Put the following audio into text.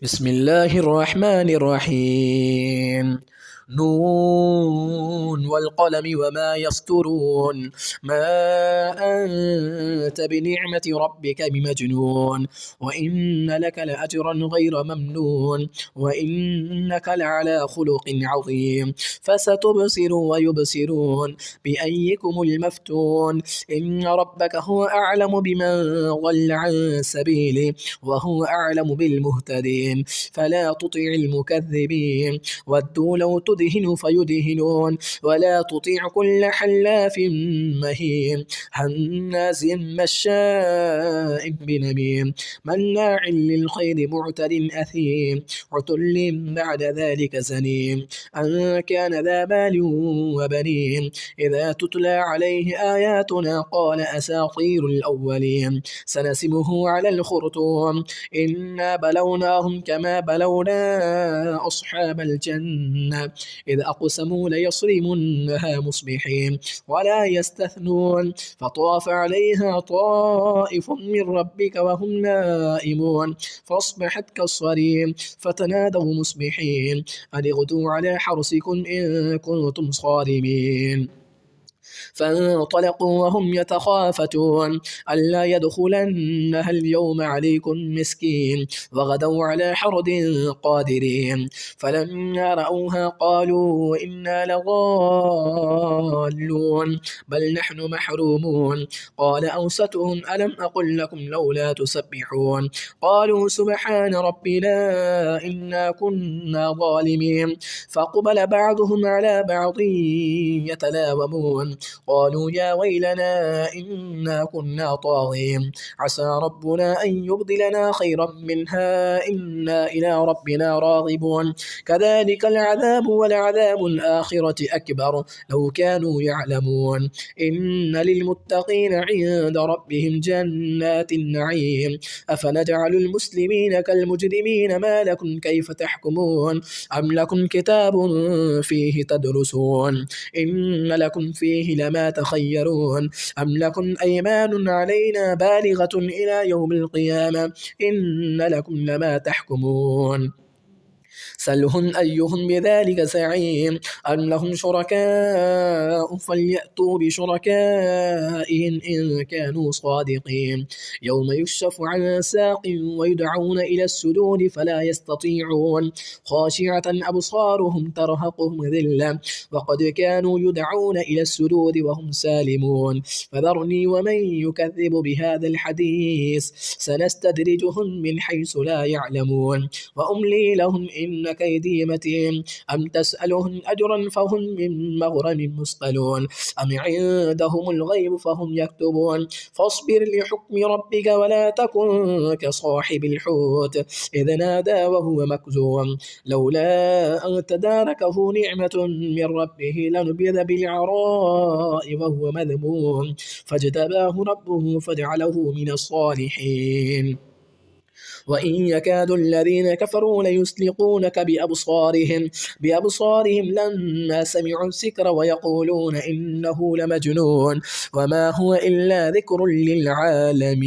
بسم الله الرحمن الرحيم. نون والقلم وما يسطرون. ما أنت بنعمة ربك بمجنون، وإن لك لأجرا غير ممنون، وإنك لعلى خلق عظيم. فستبصر ويبصرون بأيكم المفتون. إن ربك هو أعلم بمن ضل عن سبيله وهو أعلم بالمهتدين. فلا تطع المكذبين، ودوا لو تدهن فيدهنون. ولا تطع كل حلاف مهين هماز مشاء بنميم مناع للخير معتد أثيم عتل بعد ذلك زنيم أن كان ذا مال وبنين. إذا تتلى عليه آياتنا قال أساطير الأولين سنسمه على الخرطوم. إنا بلوناهم كما بلونا أصحاب الجنة إذ أقسموا ليصرمنها مصبحين ولا يستثنون. فطاف عليها طائف من ربك وهم نائمون فأصبحت كالصريم فتنادوا مصبحين أن اغدوا على حرسكم إن كنتم صارمين. فانطلقوا وهم يتخافتون ألا يدخلنها اليوم عليكم مسكين وغدوا على حرد قادرين. فلما رأوها قالوا إنا لضالون بل نحن محرومون. قال أوسطهم ألم أقل لكم لولا تسبحون. قالوا سبحان ربنا إنا كنا ظالمين. فقبل بعضهم على بعض يتلاومون قالوا يا ويلنا إنا كنا طاغين عسى ربنا أن يبدلنا خيرا منها إنا إلى ربنا راغبون. كذلك العذاب ولعذاب الآخرة أكبر لو كانوا يعلمون. إن للمتقين عند ربهم جنات النعيم. أفنجعل المسلمين كالمجرمين ما لكم كيف تحكمون. أم لكم كتاب فيه تدرسون إن لكم فيه لما تخيرون. أم لكم أيمان علينا بالغة إلى يوم القيامة إن لكم لما تحكمون. سلهم أيهم بذلك زعيم. أم لهم شركاء فليأتوا بشركائهم إن كانوا صادقين. يوم يكشف عن ساق ويدعون إلى السجود فلا يستطيعون خاشعة أبصارهم ترهقهم ذلة وقد كانوا يدعون إلى السجود وهم سالمون. فذرني ومن يكذب بهذا الحديث سنستدرجهم من حيث لا يعلمون وأملي لهم إن كيدي متين. أم تسألهم أجرا فهم من مغرم مثقلون أم عندهم الغيب فهم يكتبون. فاصبر لحكم ربك ولا تكن كصاحب الحوت إذ نادى وهو مكذوم لولا أن تداركه نعمة من ربه لنبذ بالعراء وهو مذموم فاجتباه ربه فجعله من الصالحين. وإن يكاد الذين كفروا ليسلقونك بأبصارهم لما سمعوا الذكر ويقولون إنه لمجنون وما هو إلا ذكر للعالمين.